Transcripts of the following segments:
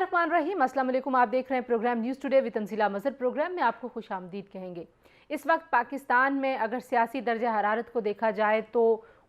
बिस्मिल्लाहिर्रहमानिर्रहीम, अस्सलाम वालेकुम। आप देख रहे हैं program news today with Tanzila Mazhar. Program में आपको खुश आमदीद कहेंगे। इस वक्त पाकिस्तान में अगर सियासी दर्जा हरारत को देखा जाए तो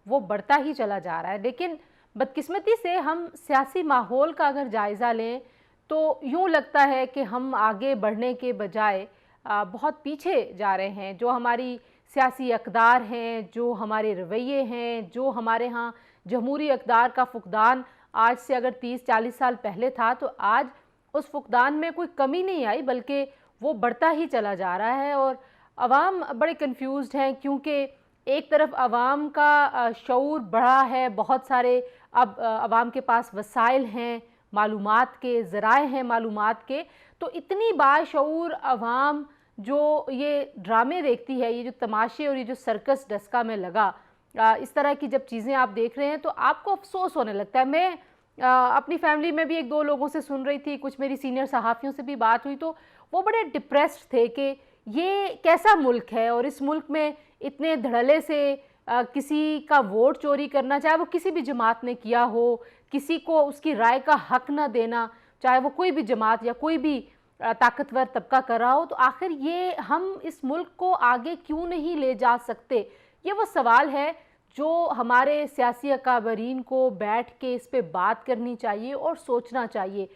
वो बढ़ता ही चला जा रहा है, लेकिन बदकिस्मती से हम सियासी माहौल का अगर जायज़ा लें तो यूँ लगता है कि हम आगे बढ़ने के बजाय बहुत पीछे जा रहे हैं। जो हमारी सियासी अक़दार हैं, जो हमारे रवैये हैं, जो हमारे यहाँ जमहूरी अक़दार का फुक़दान आज से अगर 30-40 साल पहले था तो आज उस फुक़दान में कोई कमी नहीं आई, बल्कि वो बढ़ता ही चला जा रहा है। और अवाम बड़े कंफ्यूज्ड हैं, क्योंकि एक तरफ अवाम का शऊर बढ़ा है, बहुत सारे अब अवाम के पास वसाइल हैं, मालूमात के ज़राए हैं मालूमात के, तो इतनी बाशऊर अवाम जो ये ड्रामे देखती है, ये जो तमाशे और ये जो सर्कस डस्का में लगा, इस तरह की जब चीज़ें आप देख रहे हैं तो आपको अफसोस होने लगता है। मैं अपनी फैमिली में भी एक दो लोगों से सुन रही थी, कुछ मेरी सीनियर सहाफ़ियों से भी बात हुई, तो वो बड़े डिप्रेस्ड थे कि ये कैसा मुल्क है और इस मुल्क में इतने धड़ल्ले से किसी का वोट चोरी करना, चाहे वो किसी भी जमात ने किया हो, किसी को उसकी राय का हक ना देना, चाहे वो कोई भी जमात या कोई भी ताकतवर तबका कर रहा हो, तो आखिर ये हम इस मुल्क को आगे क्यों नहीं ले जा सकते? ये वो सवाल है जो हमारे सियासी अकाबरीन को बैठ के इस पे बात करनी चाहिए और सोचना चाहिए।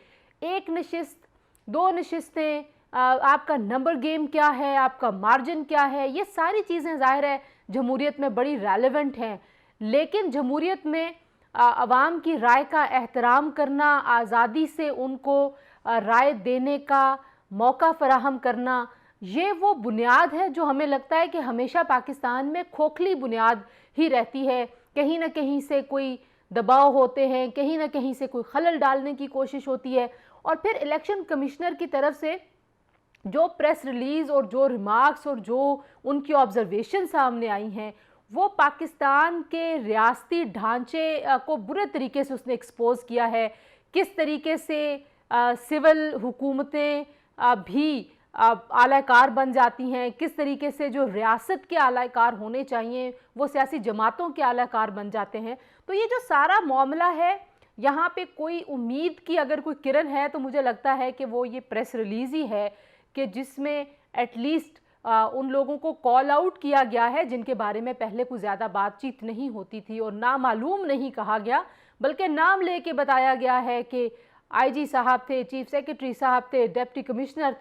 एक नशिस्त, दो नशिस्तें, आपका नंबर गेम क्या है, आपका मार्जिन क्या है, ये सारी चीज़ें ज़ाहिर है जमहूरियत में बड़ी रेलेवेंट हैं, लेकिन जमहूरियत में अवाम की राय का एहतराम करना, आज़ादी से उनको राय देने का मौका फ़राहम करना, ये वो बुनियाद है जो हमें लगता है कि हमेशा पाकिस्तान में खोखली बुनियाद ही रहती है। कहीं ना कहीं से कोई दबाव होते हैं, कहीं ना कहीं से कोई खलल डालने की कोशिश होती है, और फिर इलेक्शन कमिश्नर की तरफ से जो प्रेस रिलीज़ और जो रिमार्क्स और जो उनकी ऑब्जर्वेशन सामने आई हैं, वो पाकिस्तान के रियासती ढांचे को बुरे तरीके से उसने एक्सपोज किया है। किस तरीके से सिविल हुकूमतें भी आलाकार बन जाती हैं, किस तरीके से जो रियासत के आलाकार होने चाहिए वो सियासी जमातों के आलाकार बन जाते हैं। तो ये जो सारा मामला है, यहाँ पे कोई उम्मीद की अगर कोई किरण है तो मुझे लगता है कि वो ये प्रेस रिलीज़ ही है कि जिसमें एटलीस्ट उन लोगों को कॉल आउट किया गया है जिनके बारे में पहले कुछ ज़्यादा बातचीत नहीं होती थी और ना मालूम नहीं कहा गया, बल्कि नाम लेके बताया गया है कि आईजी साहब थे, चीफ सेक्रेटरी साहब थे, डिप्टी कमिश्नर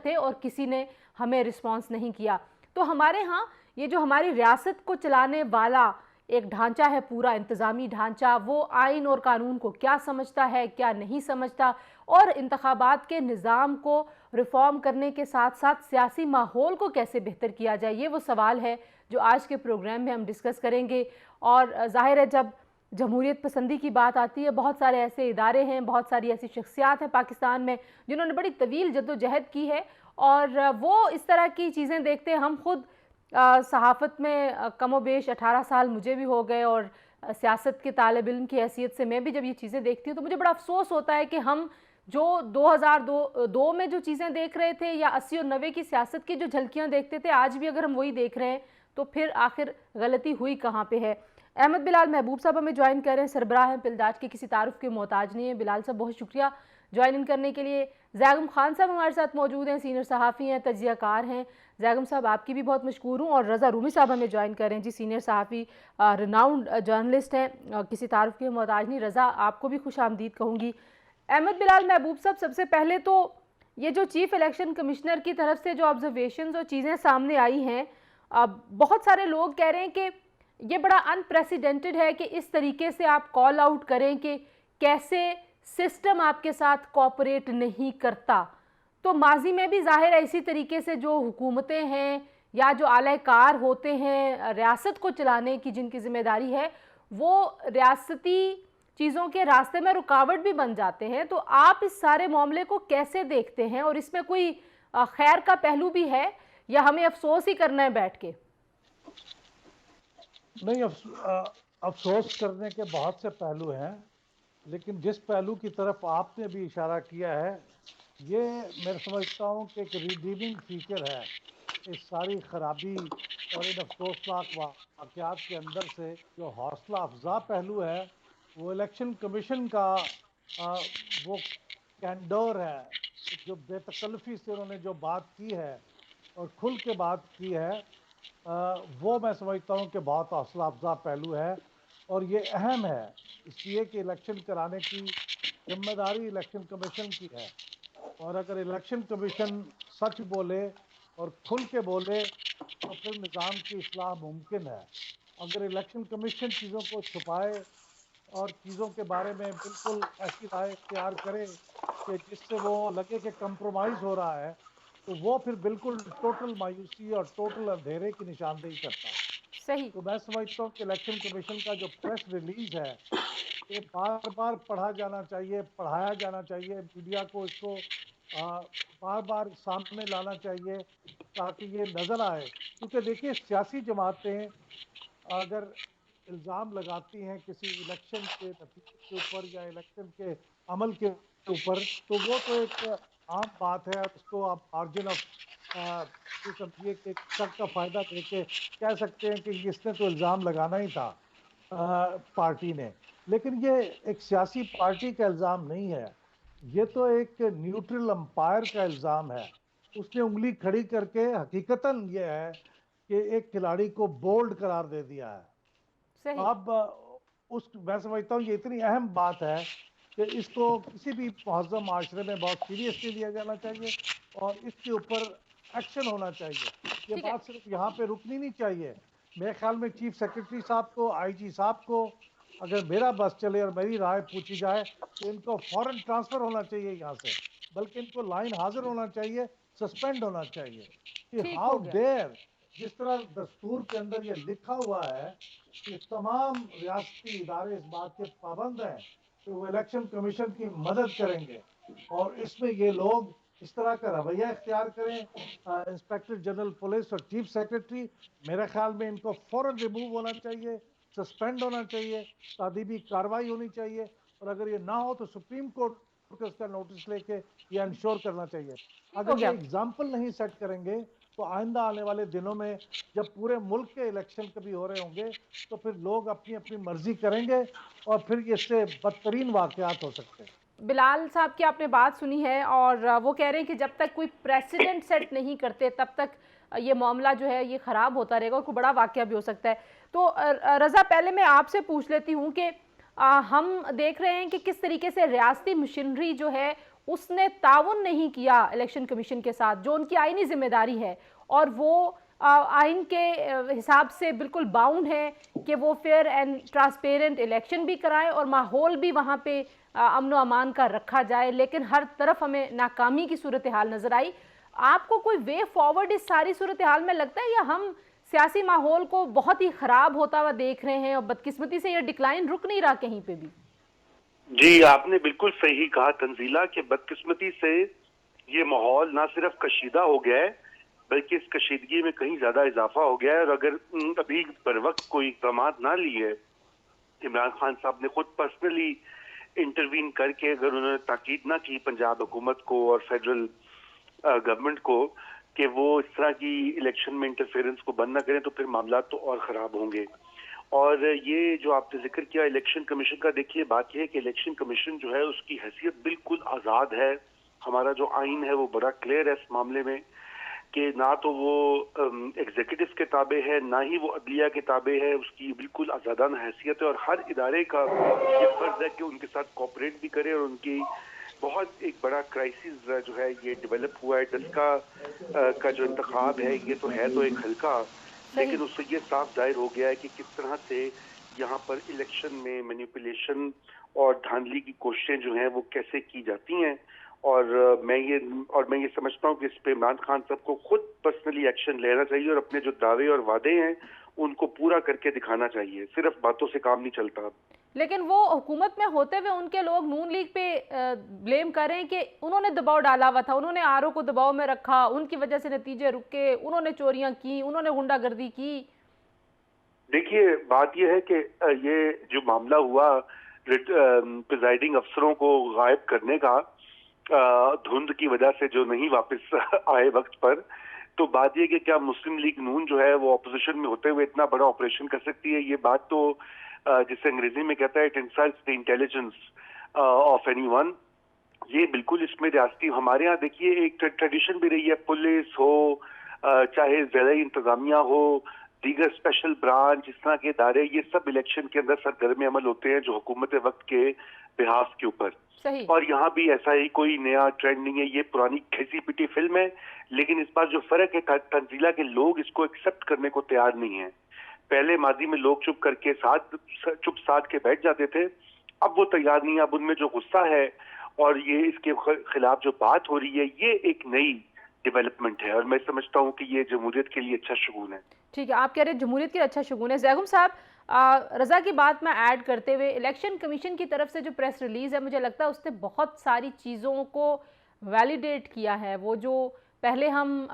थे और किसी ने हमें रिस्पांस नहीं किया। तो हमारे यहाँ ये जो हमारी रियासत को चलाने वाला एक ढांचा है, पूरा इंतज़ामी ढांचा, वो आइन और कानून को क्या समझता है, क्या नहीं समझता, और इंतखाबात के निज़ाम को रिफॉर्म करने के साथ साथ सियासी माहौल को कैसे बेहतर किया जाए, ये वो सवाल है जो आज के प्रोग्राम में हम डिस्कस करेंगे। और ज़ाहिर है जब जमहूरियत पसंदी की बात आती है, बहुत सारे ऐसे इदारे हैं, बहुत सारी ऐसी शख्सियात हैं पाकिस्तान में जिन्होंने बड़ी तवील जद्दोजहद की है, और वो इस तरह की चीज़ें देखते हैं। हम खुद सहाफ़त में कमोबेश 18 साल मुझे भी हो गए, और सियासत के तालिब इल्म की हैसियत से मैं भी जब ये चीज़ें देखती हूँ तो मुझे बड़ा अफसोस होता है कि हम जो 2002 में जो चीज़ें देख रहे थे या 80 और 90 की सियासत की जो झलकियाँ देखते थे, आज भी अगर हम वही देख रहे हैं तो फिर आखिर गलती हुई कहाँ पे है। अहमद बिलाल महबूब साहब हमें ज्वाइन कर रहे हैं, सरबराह हैं पिलदाज के, किसी तारुफ के मोहताज नहीं है। बिलाल साहब बहुत शुक्रिया ज्वाइन इन करने के लिए। जैगम खान साहब हमारे साथ मौजूद हैं, सीनियर सहाफ़ी हैं, तजियाकार हैं। जैगम साहब आपकी भी बहुत मशकूर हूँ। और रज़ा रूमी साहब हमें ज्वाइन कर रहे हैं जी, सीनियर सहाफ़ी, रिनाउंड जर्नलिस्ट हैं, किसी तारुफ के मोहताज नहीं। रज़ा आपको भी खुश आमदीद कहूँगी। अहमद बिलाल महबूब साहब, सबसे पहले तो ये जो चीफ़ इलेक्शन कमिश्नर की तरफ से जो ऑब्जर्वेशंस और चीज़ें सामने आई हैं, बहुत सारे लोग कह रहे हैं कि ये बड़ा अनप्रेसिडेंटेड है कि इस तरीके से आप कॉल आउट करें कि कैसे सिस्टम आपके साथ कोऑपरेट नहीं करता। तो माजी में भी ज़ाहिर है इसी तरीके से जो हुकूमतें हैं या जो आलाकार होते हैं रियासत को चलाने की, जिनकी ज़िम्मेदारी है, वो रियासती चीज़ों के रास्ते में रुकावट भी बन जाते हैं। तो आप इस सारे मामले को कैसे देखते हैं, और इसमें कोई खैर का पहलू भी है या हमें अफसोस ही करना है बैठ के? नहीं, अफसोस करने के बहुत से पहलू हैं, लेकिन जिस पहलू की तरफ आपने भी इशारा किया है, ये मैं समझता हूँ कि एक रिडीमिंग फीचर है इस सारी खराबी और इन अफसोसनाक वाक़यात के अंदर से। जो हौसला अफजा पहलू है वो इलेक्शन कमीशन का वो कैंडोर है, जो बेतकल्लफी से उन्होंने जो बात की है और खुल के बात की है, वो मैं समझता हूँ कि बहुत हौसला अफजा पहलू है और ये अहम है, इसलिए कि इलेक्शन कराने की जिम्मेदारी इलेक्शन कमीशन की है। और अगर इलेक्शन कमीशन सच बोले और खुल के बोले तो फिर निज़ाम की इस्लाह मुमकिन है। अगर इलेक्शन कमीशन चीज़ों को छुपाए और चीज़ों के बारे में बिल्कुल ऐसी राय इख्तियार करे कि जिससे वो लगे कि कंप्रोमाइज़ हो रहा है, तो वो फिर बिल्कुल टोटल मायूसी और टोटल अंधेरे की निशानदेही करता है। सही। तो मैं समझता हूँ कि इलेक्शन कमीशन का जो प्रेस रिलीज़ है, ये बार-बार पढ़ा जाना चाहिए, पढ़ाया जाना चाहिए, मीडिया को इसको बार-बार सामने लाना चाहिए ताकि ये नज़र आए। क्योंकि देखिए सियासी जमातें अगर इल्ज़ाम लगाती हैं किसी इलेक्शन के नतीजे के ऊपर या इलेक्शन के अमल के ऊपर, तो वो तो एक आम बात है, उसको आप मार्जिन ऑफ ये समझिए कि शक का फ़ायदा देके कह सकते हैं कि इसने तो इल्ज़ाम लगाना ही था पार्टी ने। लेकिन ये एक सियासी पार्टी का इल्ज़ाम नहीं है, ये तो एक न्यूट्रल अंपायर का इल्ज़ाम है। उसने उँगली खड़ी करके हकीकतन ये है कि एक खिलाड़ी को बोल्ड करार दे दिया है। सही। अब उस मैं समझता हूँ ये इतनी अहम बात है कि इसको किसी भी मुहज़्ज़म माशरे में बहुत सीरियसली लिया जाना चाहिए और इसके ऊपर एक्शन होना चाहिए। ये ठीक है। बात सिर्फ यहाँ पे रुकनी नहीं चाहिए। मेरे ख्याल में चीफ सेक्रेटरी साहब को, आईजी साहब को, अगर मेरा बस चले और मेरी राय पूछी जाए तो इनको फ़ौरन ट्रांसफ़र होना चाहिए यहाँ से, बल्कि इनको लाइन हाज़िर होना चाहिए, सस्पेंड होना चाहिए कि ठीक हाउ हो गया। डेयर, जिस तरह दस्तूर के अंदर ये लिखा हुआ है कि तमाम रियासती इदारे इस बात के पाबंद हैं कि वो इलेक्शन कमीशन की मदद करेंगे और इसमें ये लोग इस तरह का रवैया इख्तियार करें, इंस्पेक्टर जनरल पुलिस और चीफ सेक्रेटरी, मेरे ख्याल में इनको फ़ौरन रिमूव होना चाहिए, सस्पेंड होना चाहिए, तादीबी कार्रवाई होनी चाहिए और अगर ये ना हो तो सुप्रीम कोर्ट को इसका नोटिस लेके ये इंश्योर करना चाहिए। ठीक हो अगर ये गया। एग्जाम्पल नहीं सेट करेंगे तो आइंदा आने वाले दिनों में जब पूरे मुल्क के इलेक्शन कभी हो रहे होंगे तो फिर लोग अपनी अपनी मर्जी करेंगे और फिर इससे बदतरीन वाकयात हो सकते हैं। बिलाल साहब की आपने बात सुनी है और वो कह रहे हैं कि जब तक कोई प्रेसिडेंट सेट नहीं करते तब तक ये मामला जो है ये ख़राब होता रहेगा और कोई बड़ा वाकया भी हो सकता है। तो रज़ा, पहले मैं आपसे पूछ लेती हूँ कि हम देख रहे हैं कि किस तरीके से रियासती मशीनरी जो है उसने ताउन नहीं किया इलेक्शन कमीशन के साथ, जो उनकी आईनी जिम्मेदारी है, और वो आइन के हिसाब से बिल्कुल बाउंड है कि वो फेयर एंड ट्रांसपेरेंट इलेक्शन भी कराएं और माहौल भी वहाँ पे अमन व अमान का रखा जाए। लेकिन हर तरफ हमें नाकामी की सूरत हाल नजर आई। आपको कोई वे फॉरवर्ड इस सारी सूरत हाल में लगता है, या हम सियासी माहौल को बहुत ही खराब होता हुआ देख रहे हैं और बदकिस्मती से ये डिक्लाइन रुक नहीं रहा कहीं पे भी? जी, आपने बिल्कुल सही कहा तंजीला कि बदकिस्मती से ये माहौल ना सिर्फ कशीदा हो गया है बल्कि इस कशीदगी में कहीं ज्यादा इजाफा हो गया है। और अगर अभी बर वक्त कोई इकदाम ना लिए, इमरान खान साहब ने खुद पर्सनली इंटरवीन करके अगर उन्होंने ताकीद ना की पंजाब हुकूमत को और फेडरल गवर्नमेंट को कि वो इस तरह की इलेक्शन में इंटरफेरेंस को बंद ना करें, तो फिर मामला तो और ख़राब होंगे। और ये जो आपने जिक्र किया इलेक्शन कमीशन का, देखिए बात यह है कि इलेक्शन कमीशन जो है उसकी हैसियत बिल्कुल आज़ाद है। हमारा जो आइन है वो बड़ा क्लियर है इस मामले में कि ना तो वो एग्जीक्यूटिव के ताबे है, ना ही वो अदलिया के ताबे है। उसकी बिल्कुल आज़ादाना हैसियत है और हर इदारे का ये फ़र्ज है कि उनके साथ कोऑपरेट भी करे। और उनकी बहुत एक बड़ा क्राइसिस जो है ये डेवलप हुआ है। डस्का का जो इंतखाब है ये तो है तो एक हल्का, सही। लेकिन उससे ये साफ जाहिर हो गया है कि किस तरह से यहाँ पर इलेक्शन में मैनिपुलेशन और धांधली की कोशिशें जो हैं वो कैसे की जाती हैं। और मैं ये समझता हूँ कि इस पे इमरान खान साहब को खुद पर्सनली एक्शन लेना चाहिए और अपने जो दावे और वादे हैं उनको पूरा करके दिखाना चाहिए। सिर्फ बातों से काम नहीं चलता। लेकिन वो हुकूमत में होते हुए उनके लोग नून लीग पे ब्लेम कर रहे हैं कि उन्होंने दबाव डाला हुआ था, उन्होंने आरओ को दबाव में रखा, उनकी वजह से नतीजे रुके, उन्होंने चोरियां की, उन्होंने गुंडागर्दी की। देखिए बात यह है कि ये जो मामला हुआ प्रिजाइडिंग अफसरों को गायब करने का धुंध की वजह से जो नहीं वापस आए वक्त पर, तो बात यह कि क्या मुस्लिम लीग नून जो है वो अपोजिशन में होते हुए इतना बड़ा ऑपरेशन कर सकती है? ये बात तो जिसे अंग्रेजी में कहता है it insults the intelligence of anyone. ये बिल्कुल इसमें रियासती, हमारे यहाँ देखिए एक ट्रेडिशन भी रही है, पुलिस हो चाहे ज़िला इंतजामिया हो, दीगर स्पेशल ब्रांच, इस तरह के इदारे, ये सब इलेक्शन के अंदर सरगर्म अमल होते हैं जो हुकूमत वक्त के बिहाफ के ऊपर। सही। और यहाँ भी ऐसा ही कोई नया ट्रेंड नहीं है, ये पुरानी घिसी पिटी फिल्म है। लेकिन इस बार जो फर्क है, तंजीला के लोग इसको एक्सेप्ट करने को तैयार नहीं है। पहले माजी में लोग चुप करके चुप साध के बैठ जाते थे, अब वो तैयार नहीं है। अब उनमें जो गुस्सा है और ये इसके खिलाफ जो बात हो रही है, ये एक नई डेवलपमेंट है और मैं समझता हूँ कि ये जमहूरियत के लिए अच्छा शगुन है। ठीक है, आप कह रहे हैं जमहूरियत के लिए अच्छा शगुन है। ज़ैगुम साहब, रज़ा की बात में ऐड करते हुए, इलेक्शन कमीशन की तरफ से जो प्रेस रिलीज़ है, मुझे लगता है उसने बहुत सारी चीज़ों को वैलिडेट किया है। वो जो पहले हम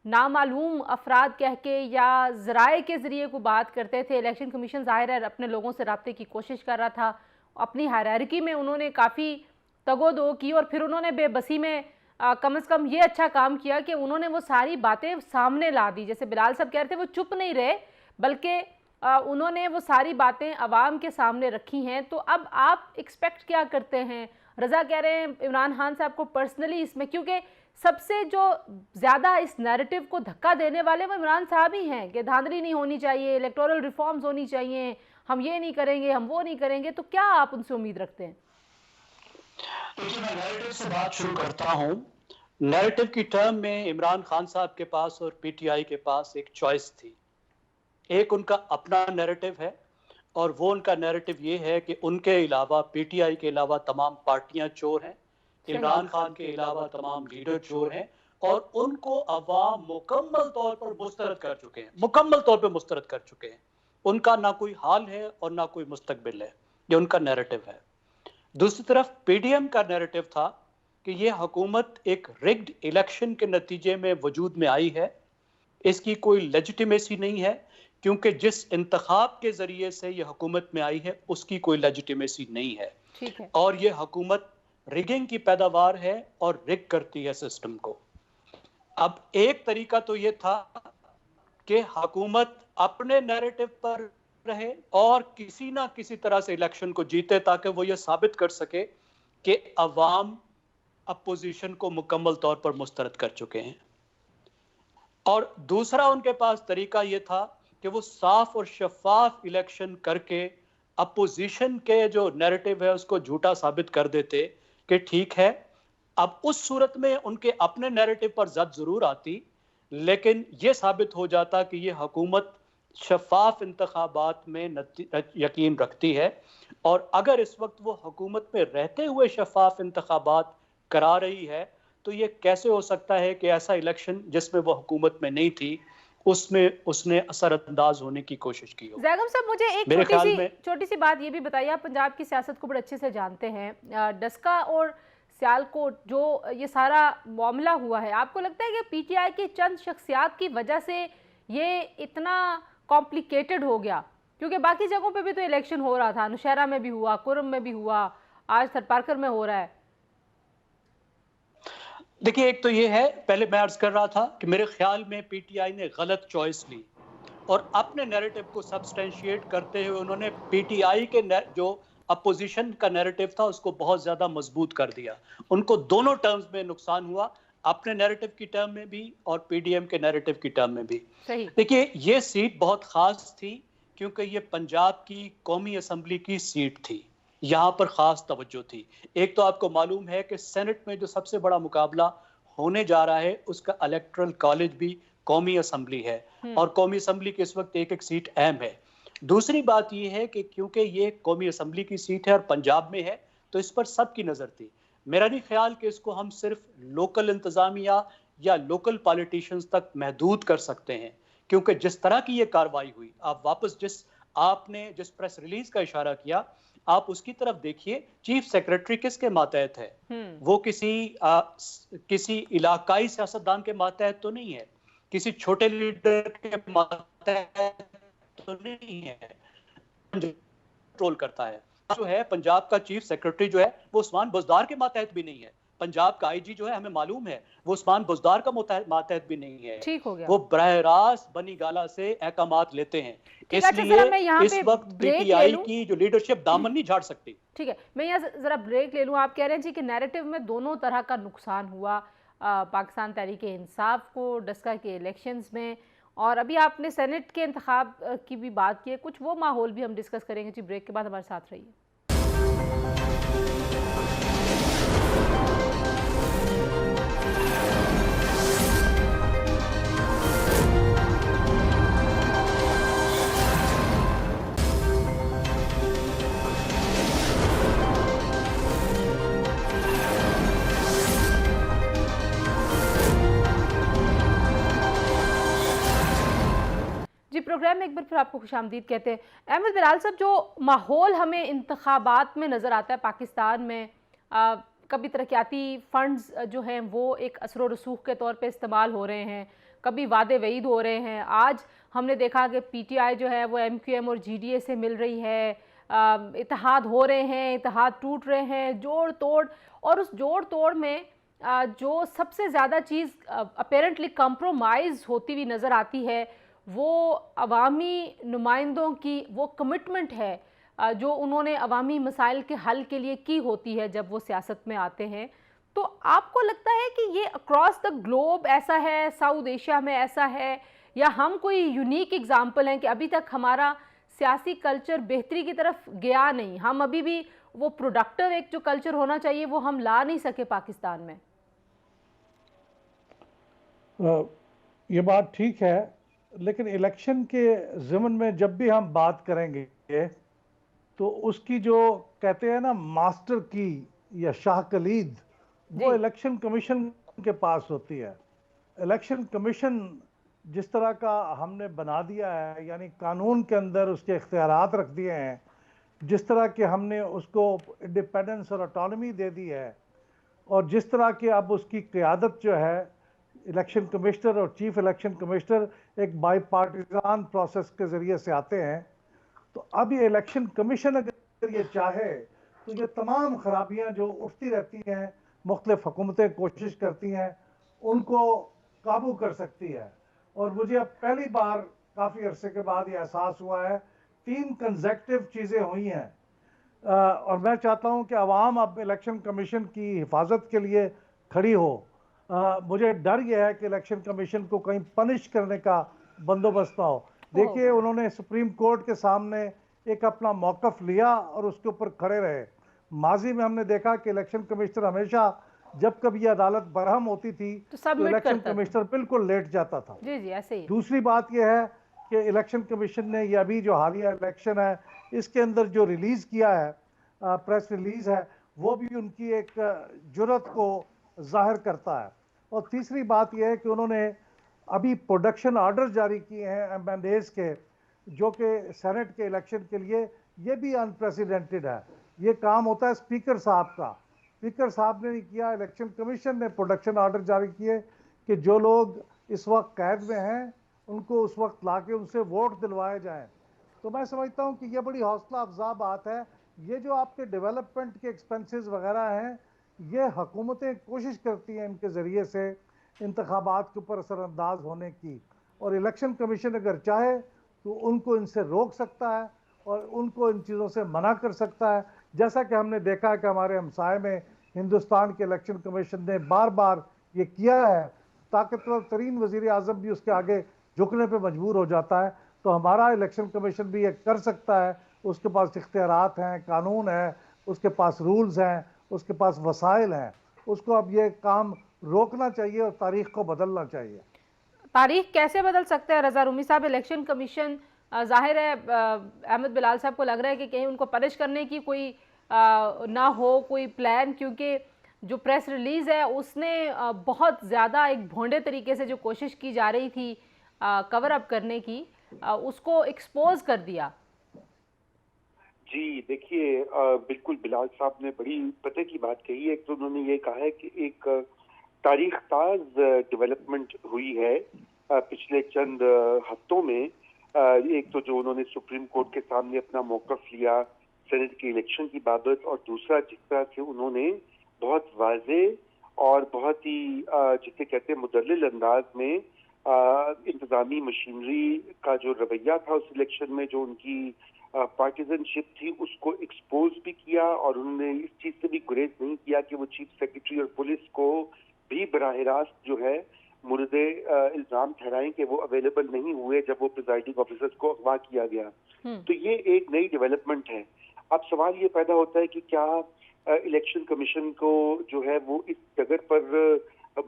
नामालूम अफराद कह के या ज़राए के ज़रिए को बात करते थे, इलेक्शन कमीशन ज़ाहिर है अपने लोगों से रब्ते की कोशिश कर रहा था। अपनी हायरार्की में उन्होंने काफ़ी तगोदो की और फिर उन्होंने बेबसी में कम से कम ये अच्छा काम किया कि उन्होंने वो सारी बातें सामने ला दी। जैसे बिलाल साहब कह रहे थे, वो चुप नहीं रहे, बल्कि उन्होंने वो सारी बातें अवाम के सामने रखी हैं। तो अब आप एक्सपेक्ट क्या करते हैं? रज़ा कह रहे हैं इमरान खान साहब को पर्सनली इसमें, क्योंकि सबसे जो ज़्यादा इस नैरेटिव को धक्का देने वाले वो इमरान साहब ही हैं कि धांधली नहीं होनी चाहिए, इलेक्टोरल रिफॉर्म्स होनी चाहिए, हम ये नहीं करेंगे, हम वो नहीं करेंगे। तो क्या आप उनसे उम्मीद रखते हैं? देखिए, मैं नैरेटिव से बात शुरू करता हूं। नैरेटिव की टर्म में इमरान खान साहब के पास और पीटीआई के पास एक चॉइस थी। एक उनका अपना नैरेटिव है और वो उनका नैरेटिव ये है कि उनके अलावा, पीटीआई के अलावा तमाम पार्टियां चोर हैं, इमरान खान के अलावा तमाम लीडर चोर हैं और उनको अवाम मुकम्मल तौर पर मुस्तरद कर चुके हैं, मुकम्मल तौर पर मुस्तरद कर चुके हैं। उनका ना कोई हाल है और ना कोई मुस्तकबिल है। ये उनका नैरेटिव है। दूसरी तरफ पीडीएम का नैरेटिव था कि ये हुकूमत एक रिग्ड इलेक्शन के नतीजे में वजूद में आई है, इसकी कोई लेजिटिमेसी नहीं है, क्योंकि जिस इंतखाब के जरिए से ये हुकूमत में आई है उसकी कोई लेजिटिमेसी नहीं है। ठीक है। और ये हुकूमत रिगिंग की पैदावार है और रिग करती है सिस्टम को। अब एक तरीका तो ये था कि हुकूमत अपने नैरेटिव पर रहे और किसी ना किसी तरह से इलेक्शन को जीते, ताकि वो ये साबित कर सके कि अवाम अपोजिशन को मुकम्मल तौर पर मुस्तरद कर चुके हैं। और दूसरा उनके पास तरीका ये था कि वो साफ और शफाफ इलेक्शन करके अपोजिशन के जो नैरेटिव है उसको झूठा साबित कर देते कि ठीक है। अब उस सूरत में उनके अपने नैरेटिव पर जद जरूर आती, लेकिन ये साबित हो जाता कि ये हुकूमत शफाफ इंतखाबात में यकीन रखती है। और अगर इस वक्त वो हुकूमत में रहते हुए शफाफ इंतखाबात करा रही है, तो ये कैसे हो सकता है कि ऐसा इलेक्शन जिसमें वो हुकूमत में नहीं थी उसमें उसने असरअंदाज होने की कोशिश की हो। ज़ैगम साहब, मुझे एक छोटी सी बात ये भी बताइए, आप पंजाब की सियासत को बड़े अच्छे से जानते हैं। डस्का और सियालकोट जो ये सारा मामला हुआ है, आपको लगता है कि पीटीआई की चंद शख्सियात की वजह से ये इतना कॉम्प्लिकेटेड हो गया? क्योंकि बाकी जगहों पे भी तो इलेक्शन हो रहा था, नौशहरा में भी हुआ, कुरम में भी हुआ, आज थरपारकर में हो रहा है। देखिए, एक तो ये है, पहले मैं अर्ज कर रहा था कि मेरे ख्याल में पीटीआई ने गलत चॉइस ली और अपने नैरेटिव को सब्सटेंशिएट करते हुए उन्होंने पीटीआई के जो अपोजिशन का नैरेटिव था उसको बहुत ज्यादा मजबूत कर दिया। उनको दोनों टर्म्स में नुकसान हुआ, अपने नैरेटिव की टर्म में भी और पीडीएम के नैरेटिव की टर्म में भी। देखिए, ये सीट बहुत खास थी क्योंकि ये पंजाब की कौमी असम्बली की सीट थी, यहाँ पर खास तवज्जो थी। एक तो आपको मालूम है कि सेनेट में जो सबसे बड़ा मुकाबला होने जा रहा है उसका इलेक्टोरल कॉलेज भी कौमी असम्बली है और कौमी असम्बली की इस वक्त एक एक सीट अहम है। दूसरी बात यह है कि क्योंकि ये कौमी असम्बली की सीट है और पंजाब में है, तो इस पर सबकी नजर थी। मेरा नहीं ख्याल कि इसको हम सिर्फ लोकल इंतजामिया या लोकल पॉलिटिशियंस तक महदूद कर सकते हैं, क्योंकि जिस तरह की ये कार्रवाई हुई, आप वापस आपने जिस प्रेस रिलीज का इशारा किया, आप उसकी तरफ देखिए। चीफ सेक्रेटरी किसके मातहत है? वो किसी इलाकाई सियासतदान के मातहत तो नहीं है, किसी छोटे लीडर के मातहत तो नहीं है, कंट्रोल करता है। जो है पंजाब का चीफ सेक्रेटरी जो है वो उस्मान बुज़दार के मातहत भी नहीं है, पंजाब का आईजी जो है, हमें मालूम है वो उस्मान बुज़दार का मातहत भी नहीं है, ठीक हो गया। वो बरह रास्त बनी गाला से अहकामात लेते हैं। ठीक है, अच्छा इसलिए जरा मैं यहाँ इस पे वक्त ब्रेक ले पीटीआई लूं। की जो लीडरशिप दामन नहीं झाड़ सकती। ठीक है, मैं यहाँ जरा ब्रेक ले लूं। आप कह रहे हैं जी कि नैरेटिव में दोनों तरह का नुकसान हुआ, पाकिस्तान तहरीके इंसाफ को डस्का के इलेक्शंस में, और अभी आपने सेनेट के इंतखाब की भी बात की है, कुछ वो माहौल भी हम डिस्कस करेंगे जी। ब्रेक के बाद हमारे साथ रहिए। जी, प्रोग्राम में एक बार फिर आपको खुशामदीद कहते हैं। अहमद बिलाल साहब, जो माहौल हमें इंतखाबात में नज़र आता है पाकिस्तान में, कभी तरक्याती फंड्स जो हैं वो एक असर व रसूख के तौर पे इस्तेमाल हो रहे हैं, कभी वादे वईद हो रहे हैं। आज हमने देखा कि पीटीआई जो है वो एमक्यूएम और जीडीए से मिल रही है, इत्तेहाद हो रहे हैं, इत्तेहाद टूट रहे हैं, जोड़ तोड़। और उस जोड़ तोड़ में जो सबसे ज़्यादा चीज़ अपेरेंटली कंप्रोमाइज़ होती हुई नज़र आती है वो अवामी नुमाइंदों की वो कमिटमेंट है जो उन्होंने अवामी मसाइल के हल के लिए की होती है जब वो सियासत में आते हैं। तो आपको लगता है कि ये अक्रॉस द ग्लोब ऐसा है, साउथ एशिया में ऐसा है, या हम कोई यूनिक एग्जाम्पल हैं कि अभी तक हमारा सियासी कल्चर बेहतरी की तरफ गया नहीं, हम अभी भी वो प्रोडक्टिव एक जो कल्चर होना चाहिए वो हम ला नहीं सके पाकिस्तान में? ये बात ठीक है, लेकिन इलेक्शन के ज़मन में जब भी हम बात करेंगे तो उसकी जो कहते हैं ना मास्टर की या शाह कलीद, वो इलेक्शन कमीशन के पास होती है। इलेक्शन कमीशन जिस तरह का हमने बना दिया है, यानी कानून के अंदर उसके इख्तियारात रख दिए हैं, जिस तरह के हमने उसको इंडिपेंडेंस और ऑटोनॉमी दे दी है, और जिस तरह की अब उसकी क़यादत जो है इलेक्शन कमिश्नर और चीफ इलेक्शन कमिश्नर एक बाईपार्टिजान प्रोसेस के ज़रिए से आते हैं, तो अब ये इलेक्शन कमीशन अगर ये चाहे तो ये तमाम खराबियां जो उठती रहती हैं, मुख्तलिफ हुकूमतें कोशिश करती हैं, उनको काबू कर सकती है। और मुझे अब पहली बार काफ़ी अरसे के बाद ये एहसास हुआ है, 3 कंसेक्टिव चीज़ें हुई हैं, और मैं चाहता हूँ कि अवाम अब इलेक्शन कमीशन की हिफाजत के लिए खड़ी हो। मुझे डर यह है कि इलेक्शन कमीशन को कहीं पनिश करने का बंदोबस्त ना हो। देखिए, उन्होंने सुप्रीम कोर्ट के सामने एक अपना मौक़िफ़ लिया और उसके ऊपर खड़े रहे। माजी में हमने देखा कि इलेक्शन कमिश्नर हमेशा जब कभी अदालत बरहम होती थी तो इलेक्शन कमिश्नर बिल्कुल लेट जाता था। जी ऐसे ही। दूसरी बात यह है कि इलेक्शन कमीशन ने ये अभी जो हालिया इलेक्शन है इसके अंदर जो रिलीज़ किया है, प्रेस रिलीज़ है, वो भी उनकी एक जुर्रत को जाहिर करता है। और तीसरी बात यह है कि उन्होंने अभी प्रोडक्शन ऑर्डर जारी किए हैं एमएनएस के, जो कि सेनेट के इलेक्शन के लिए ये भी अनप्रेसिडेंटेड है। ये काम होता है स्पीकर साहब का, स्पीकर साहब ने नहीं किया, इलेक्शन कमीशन ने प्रोडक्शन ऑर्डर जारी किए कि जो लोग इस वक्त कैद में हैं उनको उस वक्त लाके उनसे वोट दिलवाए जाएं। तो मैं समझता हूं कि ये बड़ी हौसला अफजा बात है। ये जो आपके डेवलपमेंट के एक्सपेंसेस वगैरह हैं, ये हुकूमतें कोशिश करती हैं इनके ज़रिए से इंतखाबात के ऊपर असरअंदाज होने की, और इलेक्शन कमीशन अगर चाहे तो उनको इनसे रोक सकता है और उनको इन चीज़ों से मना कर सकता है। जैसा कि हमने देखा है कि हमारे हमसाए में हिंदुस्तान के इलेक्शन कमीशन ने बार बार ये किया है, ताकतवर तरीन वज़ीर आज़म भी उसके आगे झुकने पे मजबूर हो जाता है। तो हमारा इलेक्शन कमीशन भी ये कर सकता है, उसके पास इख्तियारात हैं, कानून है, उसके पास रूल्स हैं, उसके पास वसाइल हैं। उसको अब ये काम रोकना चाहिए और तारीख को बदलना चाहिए। तारीख कैसे बदल सकते हैं रज़ा रूमी साहब? इलेक्शन कमीशन जाहिर है अहमद बिलाल साहब को लग रहा है कि कहीं उनको पनिश करने की कोई ना हो कोई प्लान, क्योंकि जो प्रेस रिलीज़ है उसने बहुत ज़्यादा एक भोंडे तरीके से जो कोशिश की जा रही थी कवर अप करने की, उसको एक्सपोज कर दिया। जी देखिए, बिल्कुल बिलाल साहब ने बड़ी पते की बात कही है। एक तो उन्होंने ये कहा है कि एक तारीख ताज डेवलपमेंट हुई है पिछले चंद हफ्तों में। एक तो जो उन्होंने सुप्रीम कोर्ट के सामने अपना मौक़िफ़ लिया सेनेट के इलेक्शन की बाबत, और दूसरा जिस तरह से उन्होंने बहुत वाज़ेह और बहुत ही जिसे कहते हैं मुदल्लिल अंदाज में इंतजामी मशीनरी का जो रवैया था उस इलेक्शन में, जो उनकी पार्टिजनशिप थी, उसको एक्सपोज भी किया। और उन्होंने इस चीज से भी गुरेज नहीं किया कि वो चीफ सेक्रेटरी और पुलिस को भी बराह रास्त जो है मुर्दे इल्जाम ठहराएं कि वो अवेलेबल नहीं हुए जब वो प्रिजाइडिंग ऑफिसर्स को अगवा किया गया। तो ये एक नई डेवलपमेंट है। अब सवाल ये पैदा होता है कि क्या इलेक्शन कमीशन को जो है वो इस जगह पर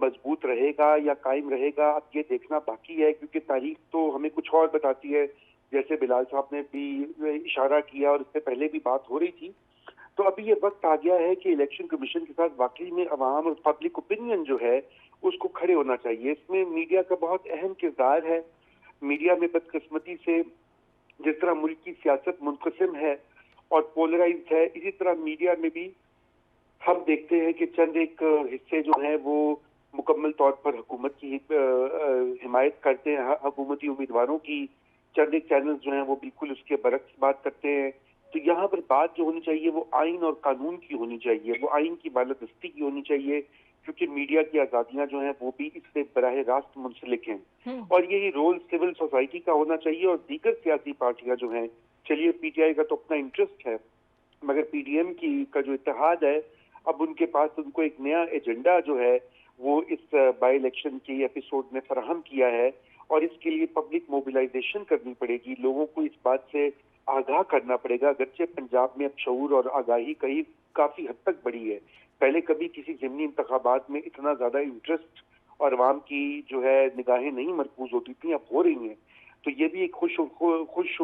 मजबूत रहेगा या कायम रहेगा, अब ये देखना बाकी है, क्योंकि तारीख तो हमें कुछ और बताती है, जैसे बिलाल साहब ने भी इशारा किया और इससे पहले भी बात हो रही थी। तो अभी ये वक्त आ गया है कि इलेक्शन कमीशन के साथ वाकई में अवाम और पब्लिक ओपिनियन जो है उसको खड़े होना चाहिए। इसमें मीडिया का बहुत अहम किरदार है। मीडिया में बदकिस्मती से जिस तरह मुल्क की सियासत मुनक़सिम है और पोलराइज्ड है, इसी तरह मीडिया में भी हम देखते हैं कि चंद एक हिस्से जो हैं वो मुकम्मल तौर पर हुकूमत की हिमायत करते हैं, हुकूमती उम्मीदवारों की। चंद एक चैनल जो हैं वो बिल्कुल उसके बरक्स बात करते हैं। तो यहाँ पर बात जो होनी चाहिए वो आइन और कानून की होनी चाहिए, वो आइन की बालादस्ती की होनी चाहिए, क्योंकि मीडिया की आज़ादियाँ जो हैं वो भी इससे बराह रास्त मुंसलिक हैं। और यही रोल सिविल सोसाइटी का होना चाहिए और दीगर सियासी पार्टियां जो हैं, चलिए पीटीआई का तो अपना इंटरेस्ट है, मगर पीडीएम की का जो इत्तेहाद है, अब उनके पास उनको एक नया एजेंडा जो है वो इस बाई इलेक्शन के एपिसोड में फराहम किया है और इसके लिए पब्लिक मोबिलाइजेशन करनी पड़ेगी, लोगों को इस बात से आगाह करना पड़ेगा। अगरचे पंजाब में अब शऊर और आगाही काफी हद तक बढ़ी है, पहले कभी किसी ज़िमनी इंतखाबात में इतना ज्यादा इंटरेस्ट और अवाम की जो है निगाहें नहीं मरकूज होती थी, अब हो रही हैं। तो ये भी एक खुश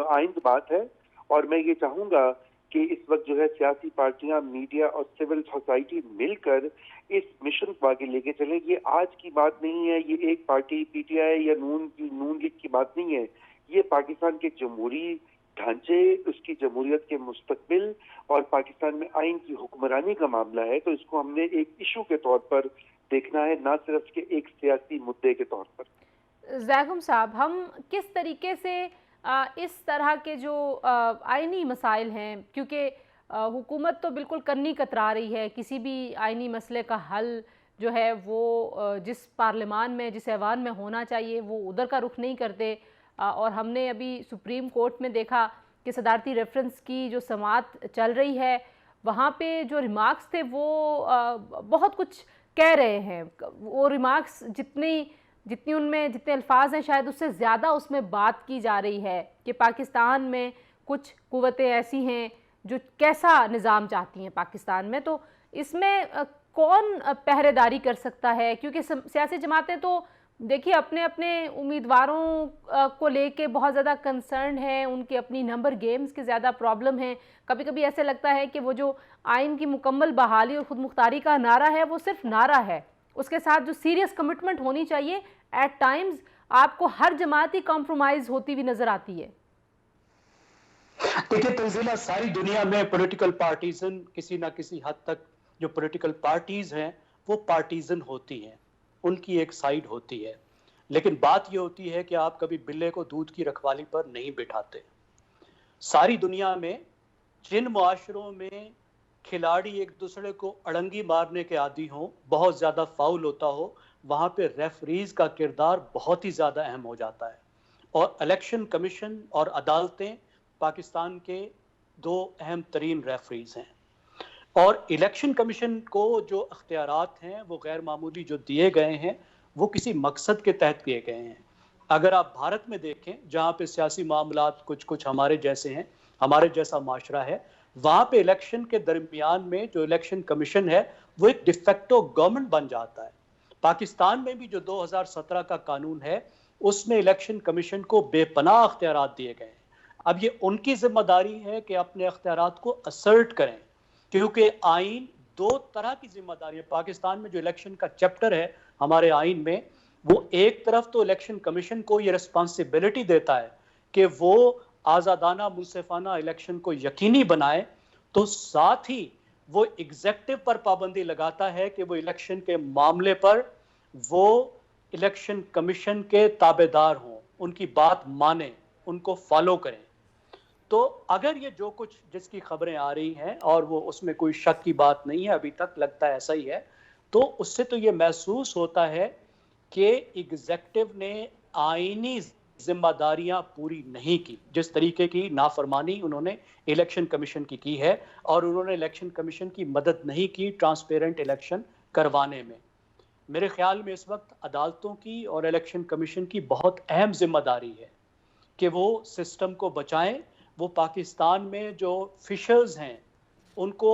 आइंद बात है और मैं ये चाहूंगा कि इस वक्त जो है सियासी पार्टियां, मीडिया और सिविल सोसाइटी मिलकर इस मिशन को आगे लेके चलें। ये आज की बात नहीं है, ये एक पार्टी पीटीआई या नून लीग की बात नहीं है, ये पाकिस्तान के जमहूरी ढांचे, उसकी जमहूरियत के मुस्तकबिल और पाकिस्तान में आइन की हुक्मरानी का मामला है। तो इसको हमने एक इशू के तौर पर देखना है, ना सिर्फ के एक सियासी मुद्दे के तौर पर। ज़ैगुम साहब, हम किस तरीके से इस तरह के जो आइनी मसाइल हैं, क्योंकि हुकूमत तो बिल्कुल करनी कतरा रही है, किसी भी आइनी मसले का हल जो है वो जिस पार्लियामान में, जिस ऐवान में होना चाहिए वो उधर का रुख नहीं करते। और हमने अभी सुप्रीम कोर्ट में देखा कि सदारती रेफरेंस की जो समाअत चल रही है, वहाँ पे जो रिमार्क्स थे वो बहुत कुछ कह रहे हैं। वो रिमार्क्स जितने अल्फाज हैं, शायद उससे ज़्यादा उसमें बात की जा रही है कि पाकिस्तान में कुछ कुव्वतें ऐसी हैं जो कैसा निज़ाम चाहती हैं पाकिस्तान में। तो इसमें कौन पहरेदारी कर सकता है, क्योंकि सियासी जमातें तो देखिए अपने अपने उम्मीदवारों को लेके बहुत ज़्यादा कंसर्न है, उनकी अपनी नंबर गेम्स की ज़्यादा प्रॉब्लम है। कभी कभी ऐसे लगता है कि वो जो आइन की मुकम्मल बहाली और ख़ुद मुख्तारी का नारा है वो सिर्फ नारा है, उसके साथ जो सीरियस कमिटमेंट होनी चाहिए एट टाइम्स आपको हर जमात ही कॉम्प्रोमाइज़ होती हुई नज़र आती है। देखिए तंजीला, सारी दुनिया में पॉलिटिकल पार्टीजन किसी ना किसी हद तक, जो पॉलिटिकल पार्टीज हैं वो पार्टीजन होती हैं, उनकी एक साइड होती है। लेकिन बात ये होती है कि आप कभी बिल्ले को दूध की रखवाली पर नहीं बिठाते। सारी दुनिया में जिन मुआशरों में खिलाड़ी एक दूसरे को अड़ंगी मारने के आदी हों, बहुत ज़्यादा फाउल होता हो, वहाँ पे रेफरीज का किरदार बहुत ही ज़्यादा अहम हो जाता है। और इलेक्शन कमीशन और अदालतें पाकिस्तान के दो अहम तरीन रेफरीज हैं। और इलेक्शन कमीशन को जो अख्तियारात हैं वो गैर मामूली जो दिए गए हैं वो किसी मकसद के तहत दिए गए हैं। अगर आप भारत में देखें, जहाँ पे सियासी मामलात कुछ हमारे जैसे हैं, हमारे जैसा माशरा है, वहाँ पे इलेक्शन के दरमियान में जो इलेक्शन कमीशन है वो एक डिफेक्टो गवर्नमेंट बन जाता है। पाकिस्तान में भी जो 2017 का कानून है उसमें इलेक्शन कमीशन को बेपनाह अख्तियारात दिए गए हैं। अब ये उनकी जिम्मेदारी है कि अपने अख्तियारात को असर्ट करें, क्योंकि आइन दो तरह की जिम्मेदारी है। पाकिस्तान में जो इलेक्शन का चैप्टर है हमारे आइन में, वो एक तरफ तो इलेक्शन कमीशन को ये रिस्पॉन्सिबिलिटी देता है कि वो आज़ादाना मुनसिफाना इलेक्शन को यकीनी बनाए, तो साथ ही वो एग्जेक्टिव पर पाबंदी लगाता है कि वो इलेक्शन के मामले पर वो इलेक्शन कमीशन के ताबेदार हों, उनकी बात माने, उनको फॉलो करें। तो अगर ये जो कुछ जिसकी खबरें आ रही हैं और वो उसमें कोई शक की बात नहीं है, अभी तक लगता है ऐसा ही है, तो उससे तो ये महसूस होता है कि एग्जेक्टिव ने आईनी जिम्मेदारियां पूरी नहीं की। जिस तरीके की नाफरमानी उन्होंने इलेक्शन कमीशन की है, और उन्होंने इलेक्शन कमीशन की मदद नहीं की ट्रांसपेरेंट इलेक्शन करवाने में। मेरे ख्याल में इस वक्त अदालतों की और इलेक्शन कमीशन की बहुत अहम जिम्मेदारी है कि वो सिस्टम को बचाएं, वो पाकिस्तान में जो फिशर्स हैं उनको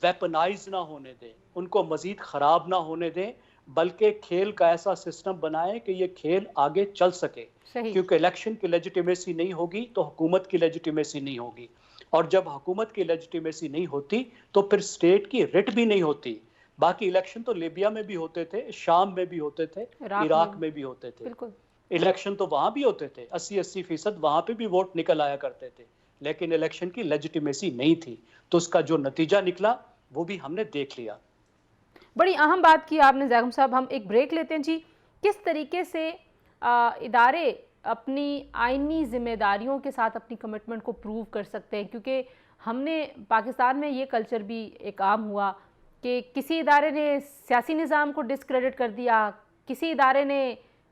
वेपनाइज ना होने दें, उनको मजीद ख़राब ना होने दें, बल्कि खेल का ऐसा सिस्टम बनाएं कि ये खेल आगे चल सके। क्योंकि इलेक्शन की लेजिटिमेसी नहीं होगी तो हुकूमत की लेजिटिमेसी नहीं होगी, और जब हुकूमत की लेजिटिमेसी नहीं होती तो फिर स्टेट की रिट भी नहीं होती। बाकी इलेक्शन तो लीबिया में भी होते थे, शाम में भी होते थे, इराक में भी होते थे, इलेक्शन तो वहां भी होते थे, 80-80% वहां पे भी वोट निकल आया करते थे, लेकिन इलेक्शन की लेजिटिमेसी नहीं थी। तो उसका जो नतीजा निकला वो भी हमने देख लिया। बड़ी अहम बात की आपने ज़ैगम साहब। हम एक ब्रेक लेते हैं जी। किस तरीके से इदारे अपनी आईनी जिम्मेदारियों के साथ अपनी कमिटमेंट को प्रूव कर सकते हैं, क्योंकि हमने पाकिस्तान में ये कल्चर भी एक आम हुआ कि किसी इदारे ने सियासी निज़ाम को डिस्क्रेडिट कर दिया, किसी इदारे ने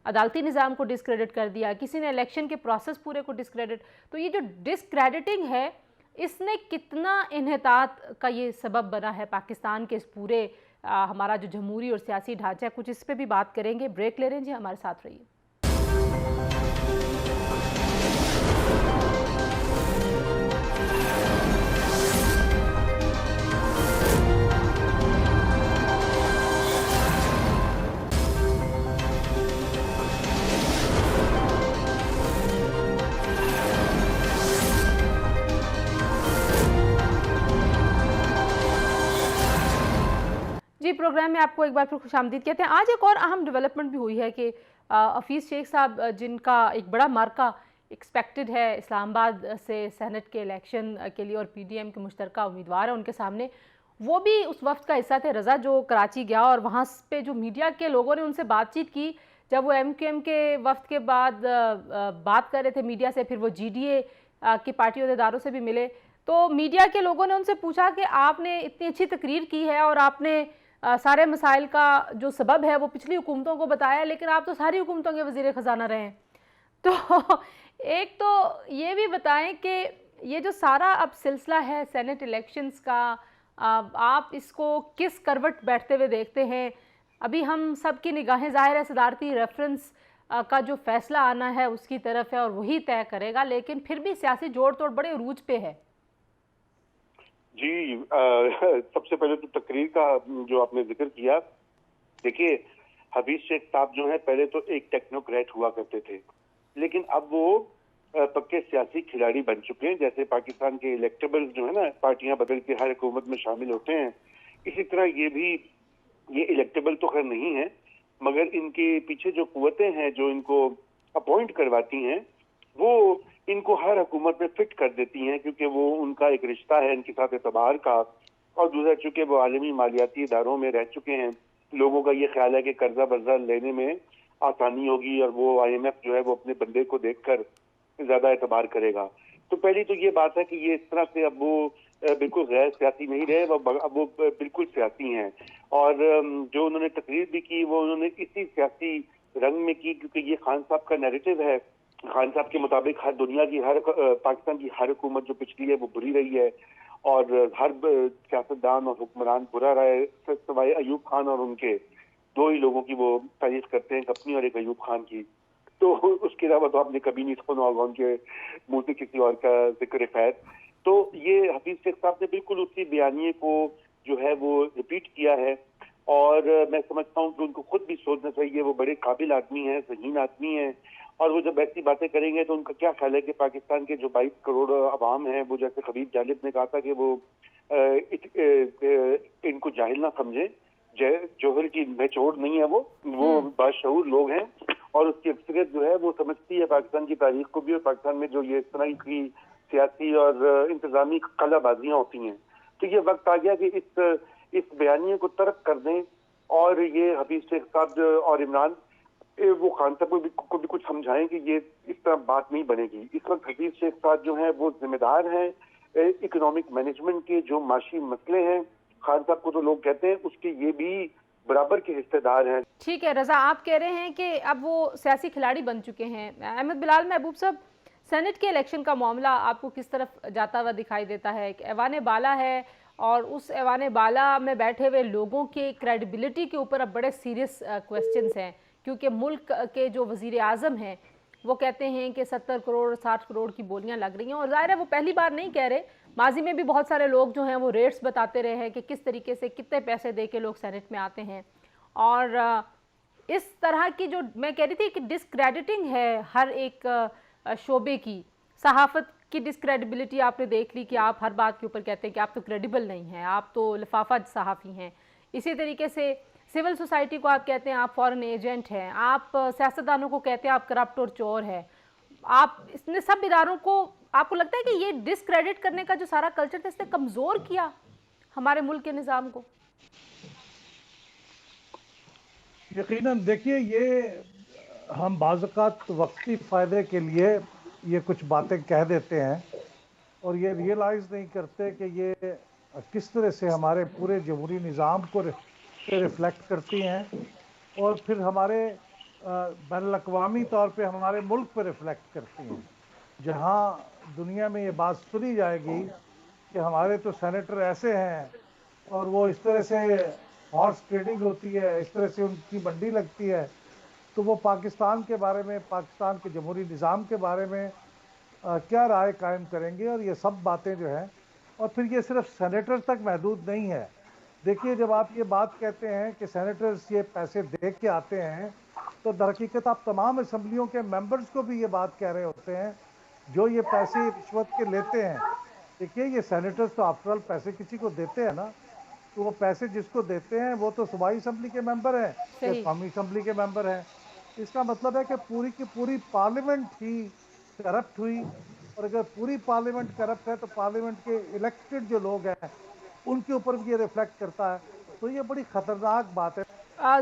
अदालती निज़ाम को डिस्क्रेडिट कर दिया, किसी ने इलेक्शन के प्रोसेस पूरे को डिस्क्रेडिट। तो ये जो डिस्क्रेडिटिंग है, इसने कितना इन्हितात का ये सबब बना है पाकिस्तान के इस पूरे हमारा जो जमहूरी और सियासी ढांचा है। कुछ इस पे भी बात करेंगे। ब्रेक ले रहे हैं जी, हमारे साथ रहिए। जी, प्रोग्राम में आपको एक बार फिर खुशामदीद कहते हैं। आज एक और अहम डेवलपमेंट भी हुई है कि हफीज़ शेख साहब, जिनका एक बड़ा मार्का एक्सपेक्टेड है इस्लामाबाद से सेनेट के इलेक्शन के लिए और पीडीएम के मुश्तरका उम्मीदवार हैं उनके सामने, वो भी उस वफ्त का हिस्सा थे। रज़ा जो कराची गया और वहाँ पे जो मीडिया के लोगों ने उनसे बातचीत की, जब वो एमक्यूएम के वफ्त के बाद बात कर रहे थे मीडिया से, फिर वो जीडीए की पार्टी अहदेदारों से भी मिले, तो मीडिया के लोगों ने उनसे पूछा कि आपने इतनी अच्छी तकरीर की है और आपने सारे मसाइल का जो सबब है वो पिछली हुकूमतों को बताया, लेकिन आप तो सारी हुकूमतों के वज़ीर ख़जाना रहे हैं। तो एक तो ये भी बताएं कि ये जो सारा अब सिलसिला है सेनेट इलेक्शंस का, आप इसको किस करवट बैठते हुए देखते हैं? अभी हम सब की निगाहें ज़ाहिर है सदारती रेफरेंस का जो फैसला आना है उसकी तरफ है और वही तय करेगा, लेकिन फिर भी सियासी जोड़ तोड़ बड़े अरूज पे है। जी, सबसे पहले तो तकरीर का जो आपने जिक्र किया, देखिए हफीज शेख साहब जो है पहले तो एक टेक्नोक्रेट हुआ करते थे, लेकिन अब वो पक्के सियासी खिलाड़ी बन चुके हैं। जैसे पाकिस्तान के इलेक्टेबल्स जो है ना, पार्टियां बदल के हर हुकूमत में शामिल होते हैं, इसी तरह ये इलेक्टेबल तो खैर नहीं है, मगर इनके पीछे जो कुव्वतें हैं जो इनको अपॉइंट करवाती हैं, वो इनको हर हुकूमत में फिट कर देती हैं, क्योंकि वो उनका एक रिश्ता है इनके साथ एतबार का। और दूसरा, चूंकि वो आलमी मालियाती इदारों में रह चुके हैं, लोगों का ये ख्याल है कि कर्जा वर्जा लेने में आसानी होगी और वो IMF जो है वो अपने बंदे को देखकर ज्यादा एतबार करेगा। तो पहली तो ये बात है कि ये इस तरह से अब वो बिल्कुल गैर सियासी नहीं रहे, अब वो बिल्कुल सियासी हैं। और जो उन्होंने तकरीर भी की वो उन्होंने इसी सियासी रंग में की, क्योंकि ये खान साहब का नैरेटिव है। खान साहब के मुताबिक पाकिस्तान की हर हुकूमत जो पिछली है वो बुरी रही है और हर सियासतदान और हुक्मरान बुरा रहा है, सिवाय अयूब खान, और उनके दो ही लोगों की वो तारीफ करते हैं, एक अपनी और एक अयूब खान की। तो उसके अलावा तो आपने कभी नहीं सुना होगा उनके मुंह से किसी और का जिक्र खैर। तो ये हफीज शेख साहब ने बिल्कुल उसी बयानिए को जो है वो रिपीट किया है, और मैं समझता हूँ कि उनको खुद भी सोचना चाहिए। वो बड़े काबिल आदमी हैं, ज़हीन आदमी हैं, और वो जब ऐसी बातें करेंगे तो उनका क्या ख्याल है कि पाकिस्तान के जो 22 करोड़ अवाम हैं, वो जैसे खबीब जालिब ने कहा था कि वो इनको जाहिल ना समझे, जौहर की निचोड़ नहीं है, वो बाशऊर लोग हैं, और उसकी अक्सरियत जो है वो समझती है पाकिस्तान की तारीख को भी, और पाकिस्तान में जो ये इस तरह की सियासी और इंतजामी कलाबाजियां होती हैं। तो ये वक्त आ गया कि इस बयानिए को तर्क कर दें, और ये हफीज शेख साहब और इमरान वो खान साहब को भी कुछ समझाएं कि ये इस तरह बात नहीं बनेगी। इस वक्त हफीज शेख साहब जो हैं वो जिम्मेदार हैं इकोनॉमिक मैनेजमेंट के। जो माशी मसले हैं, खान साहब को तो लोग कहते हैं, उसके ये भी बराबर के हिस्सेदार हैं। ठीक है रजा, आप कह रहे हैं कि अब वो सियासी खिलाड़ी बन चुके हैं। अहमद बिलाल महबूब साहब, सेनेट के इलेक्शन का मामला आपको किस तरफ जाता हुआ दिखाई देता है? एक ऐवान बाला है और उस ऐवान बाला में बैठे हुए लोगों की क्रेडिबिलिटी के ऊपर अब बड़े सीरियस क्वेश्चंस हैं, क्योंकि मुल्क के जो वज़ीर आज़म हैं वो कहते हैं कि 70 करोड़ 60 करोड़ की बोलियां लग रही हैं। और ज़ाहिर है वो पहली बार नहीं कह रहे, माजी में भी बहुत सारे लोग जो हैं वो रेट्स बताते रहे हैं कि किस तरीके से कितने पैसे दे के लोग सेनेट में आते हैं। और इस तरह की जो मैं कह रही थी कि डिस्क्रेडिटिंग है हर एक शोबे की, सहाफ़त की डिस्क्रेडिबिलिटी आपने देख ली कि आप हर बात के ऊपर कहते हैं कि आप तो क्रेडिबल नहीं हैं, आप तो लिफाफा सहाफ़ी हैं। इसी तरीके से सिविल सोसाइटी को आप कहते हैं आप फॉरेन एजेंट हैं, आप सियासतदानों को कहते हैं आप करप्ट और चोर है। आप इसने सब इदारों को, आपको लगता है कि ये डिस्क्रेडिट करने का जो सारा कल्चर था इसने कमज़ोर किया हमारे मुल्क के निज़ाम को? यकीनन देखिए, ये हम बाज़-औक़ात वक्ती फ़ायदे के लिए ये कुछ बातें कह देते हैं और ये रियलाइज़ नहीं करते कि ये किस तरह से हमारे पूरे जमहूरी निज़ाम को रिफ्लेक्ट करती हैं और फिर हमारे बैनुल-अक़वामी तौर पे हमारे मुल्क पर रिफ्लेक्ट करती हैं। जहाँ दुनिया में ये बात सुनी जाएगी कि हमारे तो सेनेटर ऐसे हैं और वो इस तरह से हॉर्स ट्रेडिंग होती है, इस तरह से उनकी मंडी लगती है, तो वो पाकिस्तान के बारे में, पाकिस्तान के जमहूरी निज़ाम के बारे में क्या राय कायम करेंगे। और ये सब बातें जो हैं, और फिर ये सिर्फ सेनेटर तक महदूद नहीं है। देखिए, जब आप ये बात कहते हैं कि सेनेटर्स ये पैसे दे के आते हैं, तो दरहकीकत आप तमाम असम्बलियों के मेंबर्स को भी ये बात कह रहे होते हैं जो ये पैसे रिश्वत के लेते हैं। देखिए, ये सेनेटर्स तो आफ्टर ऑल पैसे किसी को देते हैं ना, तो वो पैसे जिसको देते हैं वो तो सूबाई असम्बली के मेंबर हैं या कौमी असम्बली के मेंबर हैं। इसका मतलब है कि पूरी की पूरी पार्लियामेंट ही करप्ट हुई, और अगर पूरी पार्लियामेंट करप्ट है तो पार्लियामेंट के इलेक्टेड जो लोग हैं उनके ऊपर भी ये रिफ्लेक्ट करता है। तो ये बड़ी ख़तरनाक बात है।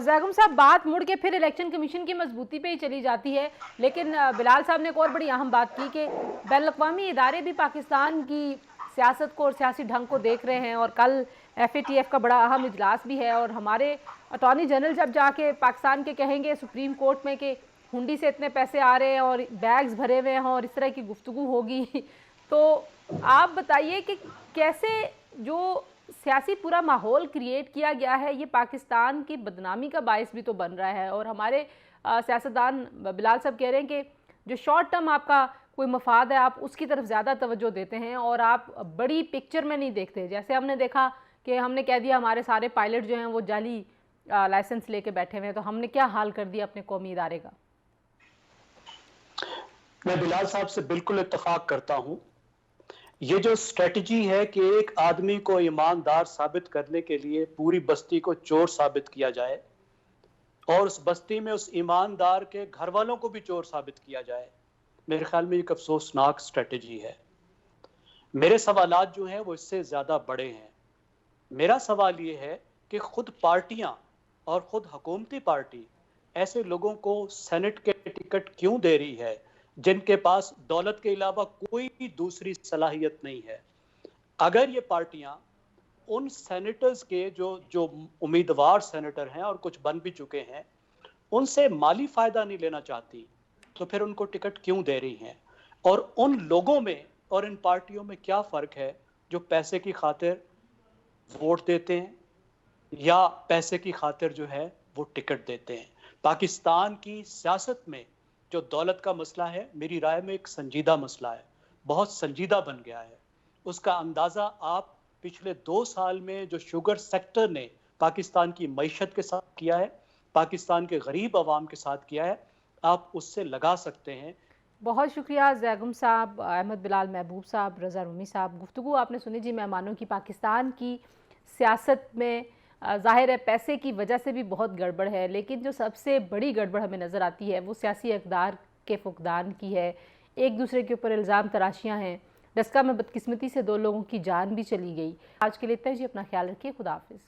ज़ैगुम साहब, बात मुड़ के फिर इलेक्शन कमीशन की मजबूती पे ही चली जाती है, लेकिन बिलाल साहब ने एक और बड़ी अहम बात की कि बैनुल-अक़वामी इदारे भी पाकिस्तान की सियासत को और सियासी ढंग को देख रहे हैं। और कल FATF का बड़ा अहम इजलास भी है और हमारे अटॉर्नी जनरल जब जाके पाकिस्तान के कहेंगे सुप्रीम कोर्ट में कि हुंडी से इतने पैसे आ रहे हैं और बैग्स भरे हुए हैं और इस तरह की गुफ्तगू होगी, तो आप बताइए कि कैसे जो सियासी पूरा माहौल क्रिएट किया गया है ये पाकिस्तान की बदनामी का बायस भी तो बन रहा है। और हमारे सियासतदान बिलाल साहब कह रहे हैं कि जो शॉर्ट टर्म आपका कोई मफाद है आप उसकी तरफ ज़्यादा तवज्जो देते हैं और आप बड़ी पिक्चर में नहीं देखते। जैसे हमने देखा कि हमने कह दिया हमारे सारे पायलट जो हैं वो जाली लाइसेंस लेके बैठे हुए हैं, तो हमने क्या हाल कर दिया अपने कौमी इदारे का। मैं बिलाल साहब से बिल्कुल इत्तेफाक करता हूं। ये जो स्ट्रेटजी है कि एक आदमी को ईमानदार साबित करने के लिए पूरी बस्ती को चोर साबित किया जाए और उस बस्ती में उस ईमानदार के घर वालों को भी चोर साबित किया जाए, मेरे ख्याल में एक अफसोसनाक स्ट्रेटजी है। मेरे सवालात जो हैं वो इससे ज़्यादा बड़े हैं। मेरा सवाल ये है कि खुद पार्टियां और खुद हुकूमती पार्टी ऐसे लोगों को सेनेट के टिकट क्यों दे रही है जिनके पास दौलत के अलावा कोई भी दूसरी सलाहियत नहीं है। अगर ये पार्टियां उन सेनेटर्स के जो उम्मीदवार सेनेटर हैं और कुछ बन भी चुके हैं उनसे माली फ़ायदा नहीं लेना चाहती तो फिर उनको टिकट क्यों दे रही हैं। और उन लोगों में और इन पार्टियों में क्या फ़र्क है जो पैसे की खातिर वोट देते हैं या पैसे की खातिर जो है वो टिकट देते हैं। पाकिस्तान की सियासत में जो दौलत का मसला है मेरी राय में एक संजीदा मसला है, बहुत संजीदा बन गया है। उसका अंदाज़ा आप पिछले 2 साल में जो शुगर सेक्टर ने पाकिस्तान की मईशत के साथ किया है, पाकिस्तान के गरीब आवाम के साथ किया है, आप उससे लगा सकते हैं। बहुत शुक्रिया ज़ैगुम साहब, अहमद बिलाल महबूब साहब, रज़ा रूमी साहब। गुफ्तगू आपने सुनी जी मेहमानों की। पाकिस्तान की सियासत में ज़ाहिर है पैसे की वजह से भी बहुत गड़बड़ है, लेकिन जो सबसे बड़ी गड़बड़ हमें नज़र आती है वो सियासी इक़्तिदार के फुक़दान की है। एक दूसरे के ऊपर इल्ज़ाम तराशियाँ हैं। डस्का में बदकिस्मती से 2 लोगों की जान भी चली गई। आज के लिए इतना जी, अपना ख्याल रखिए। खुदा हाफ़िज़।